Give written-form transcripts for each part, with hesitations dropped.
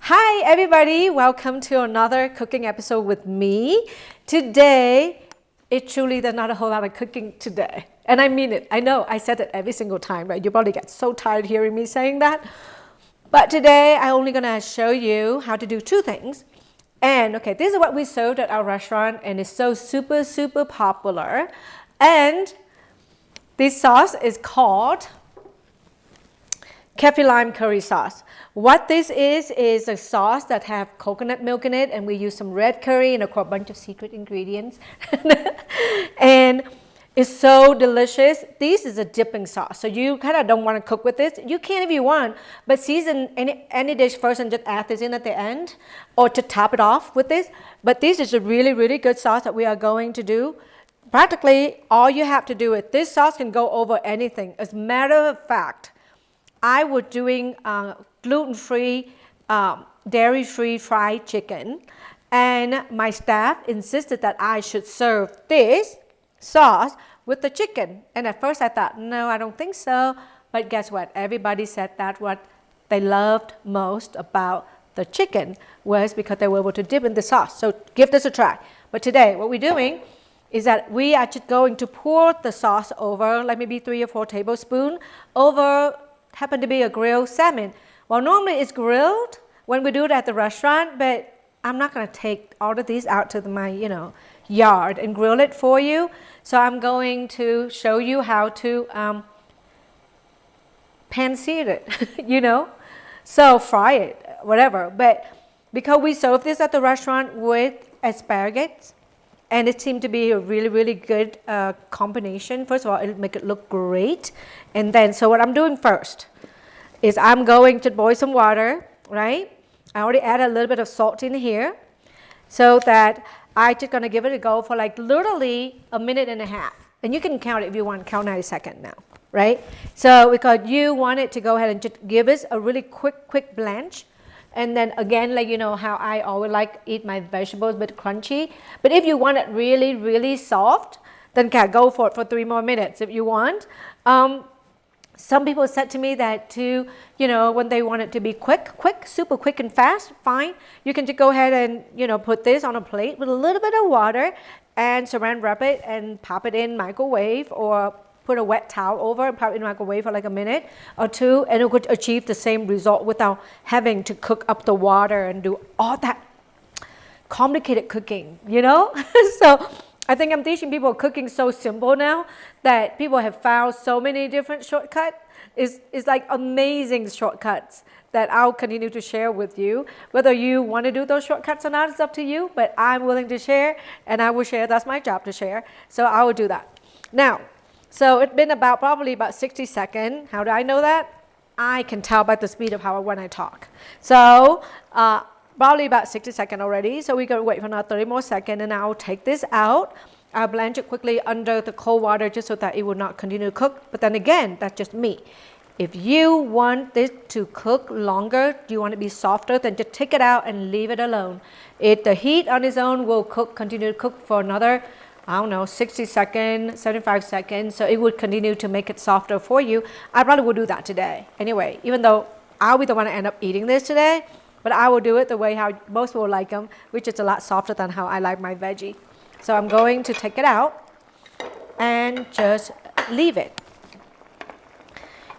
Hi everybody, welcome to another cooking episode with me. Today, it truly there's not a whole lot of cooking today. And I mean it. I know I said it every single time, right? You probably get so tired hearing me saying that. But today, I'm only gonna show you how to do two things. And okay, this is what we served at our restaurant and it's so super popular. And this sauce is called Kaffir lime curry sauce. What this is a sauce that have coconut milk in it, and we use some red curry and a bunch of secret ingredients. And it's so delicious. This is a dipping sauce, so you kind of don't want to cook with this. You can if you want, but season any dish first and just add this in at the end, or to top it off with this. But this is a really good sauce that we are going to do. Practically, all you have to do is this sauce can go over anything. As a matter of fact, I was doing gluten-free, dairy-free fried chicken, and my staff insisted that I should serve this sauce with the chicken. And at first I thought, no, I don't think so. But guess what? Everybody said that what they loved most about the chicken was because they were able to dip in the sauce. So give this a try. But today, what we're doing is that we are just going to pour the sauce over, like maybe 3 or 4 tablespoons, over happen to be a grilled salmon. Well, normally it's grilled when we do it at the restaurant, but I'm not going to take all of these out to my, yard and grill it for you. So I'm going to show you how to pan-sear it, So fry it, whatever. But because we serve this at the restaurant with asparagus, and it seemed to be a really good combination. First of all, it'll make it look great. And then, so what I'm doing first is I'm going to boil some water, right? I already added a little bit of salt in here so that I'm just going to give it a go for like literally a minute and a half. And you can count it if you want, count 90 seconds now, right? So because you want it to go ahead and just give us a really quick blanch. And then again, like how I always like eat my vegetables, but crunchy. But if you want it really soft, then can go for it for 3 more minutes if you want. Some people said to me that too, when they want it to be quick, super quick and fast, fine. You can just go ahead and, put this on a plate with a little bit of water and saran wrap it and pop it in microwave, or put a wet towel over and pop it in the microwave for like a minute or 2, and it would achieve the same result without having to cook up the water and do all that complicated cooking, So I think I'm teaching people cooking so simple now that people have found so many different shortcuts. It's like amazing shortcuts that I'll continue to share with you. Whether you want to do those shortcuts or not, it's up to you, but I'm willing to share, and I will share. That's my job to share. So I will do that. Now, so it's been probably about 60 seconds. How do I know that? I can tell by the speed of when I talk. So probably about 60 seconds already. So we're going to wait for another 30 more seconds, and I'll take this out. I'll blanch it quickly under the cold water just so that it will not continue to cook. But then again, that's just me. If you want this to cook longer, you want it to be softer, then just take it out and leave it alone. The heat on its own will continue to cook for another 60 seconds, 75 seconds. So it would continue to make it softer for you. I probably will do that today. Anyway, even though I'll be the one to end up eating this today, but I will do it the way how most people like them, which is a lot softer than how I like my veggie. So I'm going to take it out and just leave it.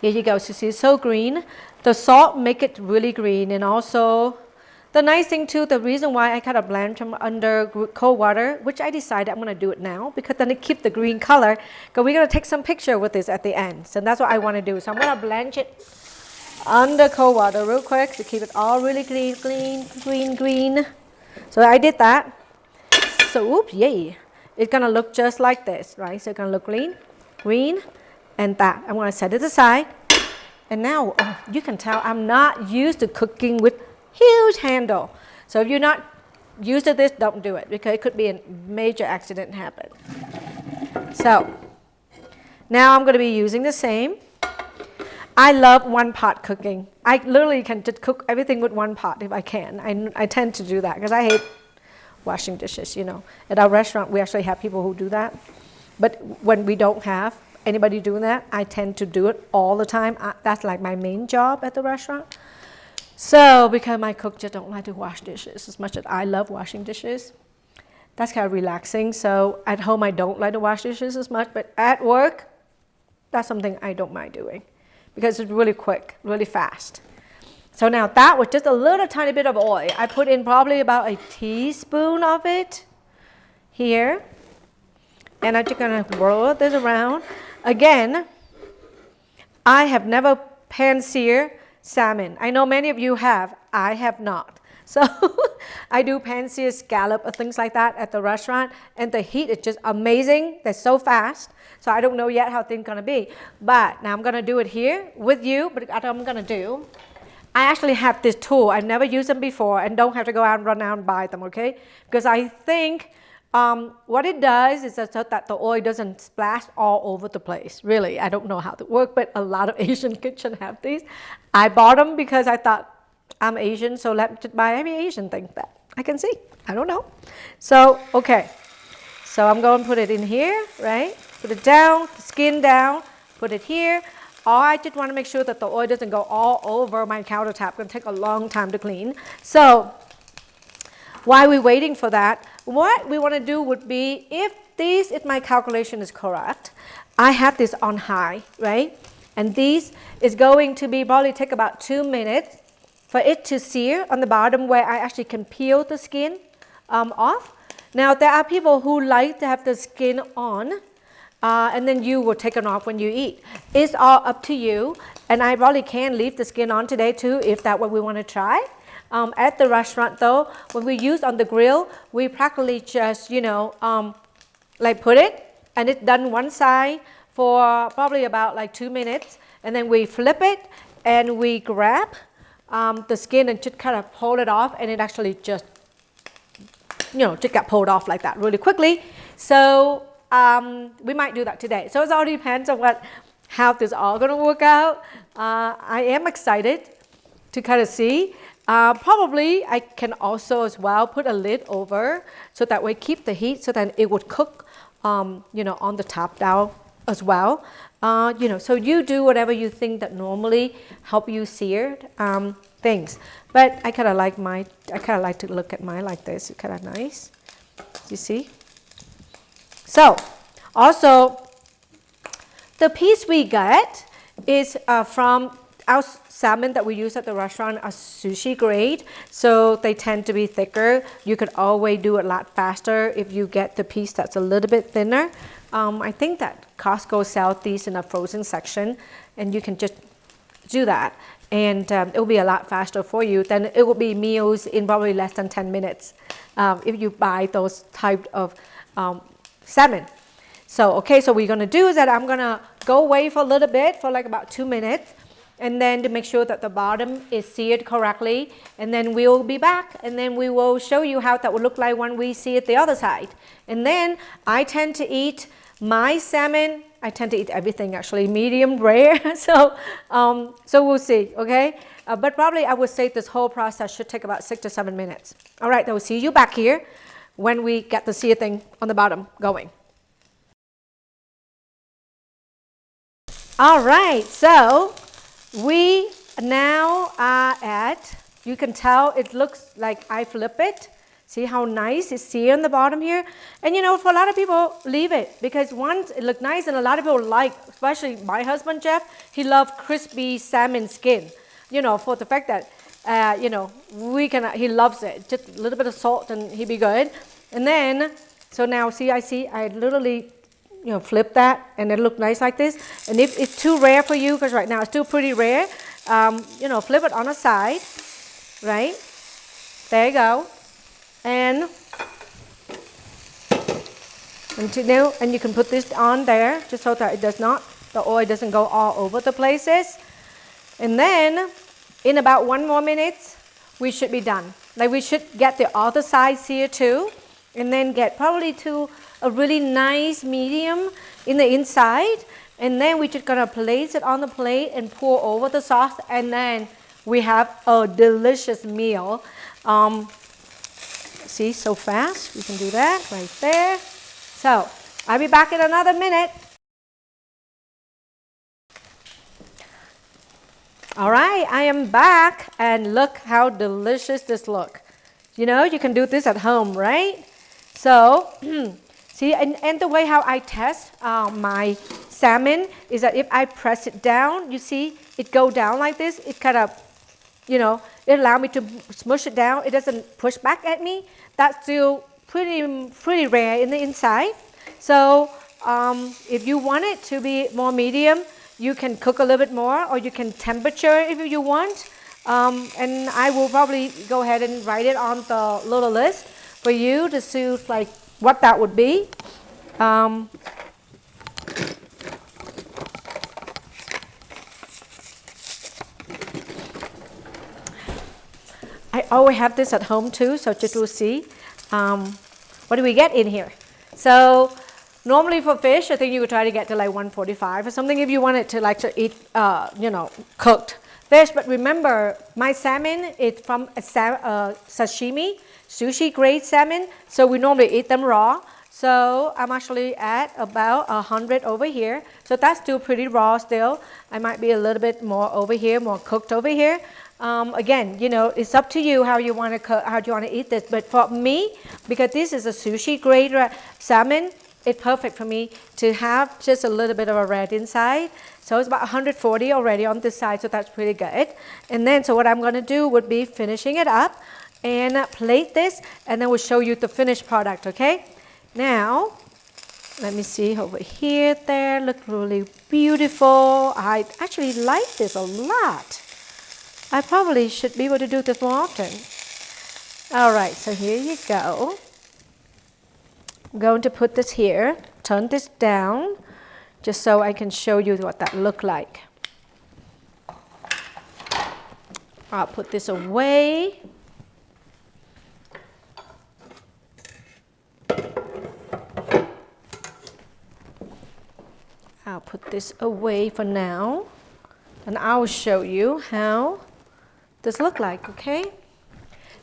Here you go. So see, it's so green. The salt make it really green, and also the nice thing too, the reason why I kind of blanch them under cold water, which I decided I'm going to do it now because then it keeps the green color, because we're going to take some picture with this at the end. So that's what I want to do. So I'm going to blanch it under cold water real quick to keep it all really green. So I did that. So, oops, yay. It's going to look just like this, right? So it's going to look green, and that. I'm going to set it aside. And now, you can tell I'm not used to cooking with huge handle. So if you're not used to this, don't do it, because it could be a major accident happen. So now I'm going to be using the same. I love one pot cooking. I literally can just cook everything with one pot if I can. I tend to do that because I hate washing dishes, At our restaurant, we actually have people who do that. But when we don't have anybody doing that, I tend to do it all the time. That's like my main job at the restaurant. So because my cook just don't like to wash dishes as much as I love washing dishes, that's kind of relaxing. So at home I don't like to wash dishes as much, but at work, that's something I don't mind doing because it's really quick, really fast. So now that was just a little tiny bit of oil. I put in probably about a teaspoon of it here. And I'm just gonna roll this around. Again, I have never pan-seared salmon. I know many of you have. I have not. So I do pan-seared scallop or things like that at the restaurant, and the heat is just amazing. They're so fast. So I don't know yet how things gonna be. But now I'm gonna do it here with you. But what I'm gonna do, I actually have this tool. I've never used them before and don't have to go out and run out and buy them, okay? Because I think what it does is so that the oil doesn't splash all over the place. Really, I don't know how to work, but a lot of Asian kitchens have these. I bought them because I thought I'm Asian, so let me buy every Asian thing that I can see. I don't know. So, okay. So I'm going to put it in here, right? Put it down, the skin down, put it here. I just want to make sure that the oil doesn't go all over my countertop. It's going to take a long time to clean. So while we're waiting for that, what we want to do would be, if my calculation is correct, I have this on high, right? And this is going to be probably take about 2 minutes for it to sear on the bottom where I actually can peel the skin off. Now, there are people who like to have the skin on, and then you will take it off when you eat. It's all up to you, and I probably can leave the skin on today too if that's what we want to try. At the restaurant though, when we use on the grill, we practically just, like put it, and it's done one side for probably about like 2 minutes, and then we flip it, and we grab the skin and just kind of pull it off, and it actually just, just got pulled off like that really quickly. So we might do that today. So it all depends on how this all gonna work out. I am excited to kind of see. Probably I can also as well put a lid over so that way keep the heat so that it would cook, on the top down as well. So you do whatever you think that normally help you sear things. But I kind of like to look at mine like this. It's kind of nice. You see? So also the piece we get is from our salmon that we use at the restaurant are sushi grade, so they tend to be thicker. You could always do it a lot faster if you get the piece that's a little bit thinner. I think that Costco sells these in a frozen section, and you can just do that, and it will be a lot faster for you. Then it will be meals in probably less than 10 minutes if you buy those type of salmon. So okay, so what we're gonna do is that I'm gonna go away for a little bit, for like about 2 minutes, and then to make sure that the bottom is seared correctly, and then we'll be back, and then we will show you how that would look like when we see it the other side. And then I tend to eat my salmon, I tend to eat everything actually, medium rare, so we'll see, okay? But probably I would say this whole process should take about 6 to 7 minutes. All right, I will see you back here when we get the sear thing on the bottom going. All right, so we now are at, you can tell it looks like I flip it. See how nice it's seared on the bottom here? And for a lot of people, leave it, because once it looks nice, and a lot of people like, especially my husband, Jeff, he loves crispy salmon skin, for the fact that, he loves it. Just a little bit of salt and he'd be good. And then, so now I literally, flip that, and it look nice like this. And if it's too rare for you, because right now it's still pretty rare, flip it on the side, right? There you go. And you can put this on there just so that the oil doesn't go all over the places. And then in about 1 more minute, we should be done. Like we should get the other side seared too, and then get probably to a really nice medium in the inside. And then we're just gonna place it on the plate and pour over the sauce, and then we have a delicious meal. See, so fast, we can do that right there. So I'll be back in another minute. All right, I am back, and look how delicious this looks. You know, you can do this at home, right? So, see, and the way how I test my salmon is that if I press it down, you see, it go down like this. It kind of, you know, it allows me to smush it down. It doesn't push back at me. That's still pretty rare in the inside. So, if you want it to be more medium, you can cook a little bit more, or you can temperature if you want. And I will probably go ahead and write it on the little list for you to see like what that would be. I always have this at home too, so just to see what do we get in here. So normally for fish, I think you would try to get to like 145 or something if you want it to like to eat, you know, cooked fish. But remember, my salmon is from a sashimi, sushi grade salmon. So we normally eat them raw. So I'm actually at about 100 over here. So that's still pretty raw still. I might be a little bit more over here, more cooked over here. Again, you know, it's up to you how you want to cook, how you want to eat this. But for me, because this is a sushi grade salmon, it's perfect for me to have just a little bit of a red inside. So it's about 140 already on this side, so that's pretty good. And then, so what I'm going to do would be finishing it up and plate this, and then we'll show you the finished product, okay? Now, let me see over here, there, look really beautiful. I actually like this a lot. I probably should be able to do this more often. All right, so here you go. I'm going to put this here, turn this down, just so I can show you what that looks like. I'll put this away. I'll put this away for now, and I'll show you how this looks like, okay?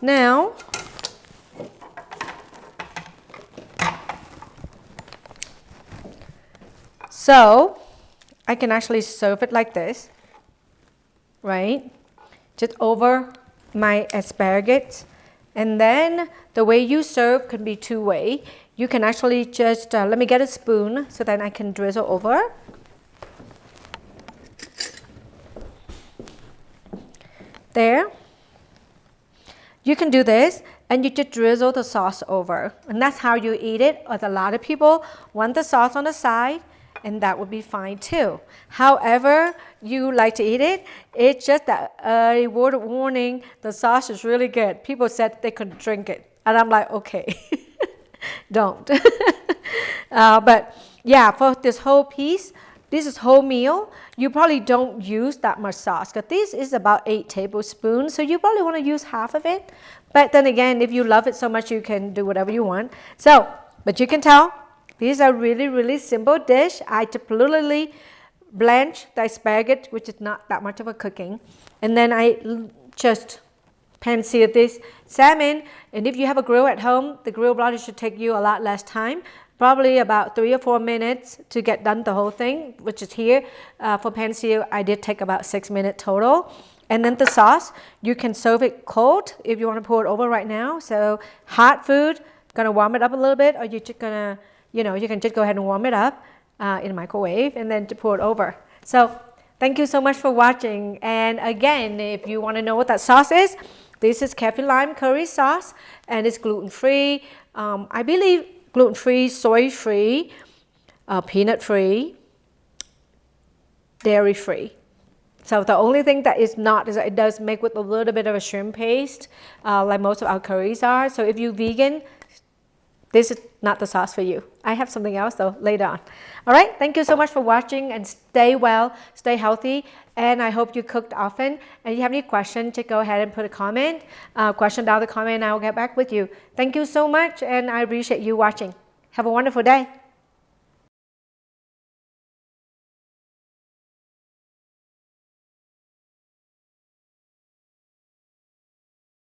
Now, so I can actually serve it like this, right? Just over my asparagus. And then the way you serve can be two ways. You can actually just, let me get a spoon so that I can drizzle over. There. You can do this and you just drizzle the sauce over. And that's how you eat it. A lot of people want the sauce on the side, and that would be fine too. However you like to eat it, it's just that a word of warning, the sauce is really good. People said they could drink it. And I'm like, okay, don't. But yeah, for this whole piece, this is whole meal, you probably don't use that much sauce, because this is about 8 tablespoons, so you probably want to use half of it. But then again, if you love it so much, you can do whatever you want. So, but you can tell, these are really, really simple dish. I literally blanch the asparagus, which is not that much of a cooking. And then I just pan-sear this salmon. And if you have a grill at home, the grill blotter should take you a lot less time. Probably about 3 or 4 minutes to get done the whole thing, which is here. For pan-sear, I did take about 6 minutes total. And then the sauce, you can serve it cold if you want to pour it over right now. So hot food, gonna warm it up a little bit, or you're just gonna, you know, you can just go ahead and warm it up in the microwave and then to pour it over. So thank you so much for watching. And again, if you want to know what that sauce is, this is Kaffir lime curry sauce, and it's gluten-free. I believe gluten-free, soy-free, peanut-free, dairy-free. So the only thing that is not is that it does make with a little bit of a shrimp paste, like most of our curries are. So if you're vegan, this is not the sauce for you. I have something else though later on. All right, thank you so much for watching, and stay well, stay healthy, and I hope you cooked often. And if you have any questions, just go ahead and put a comment, question down the comment, and I will get back with you. Thank you so much, and I appreciate you watching. Have a wonderful day.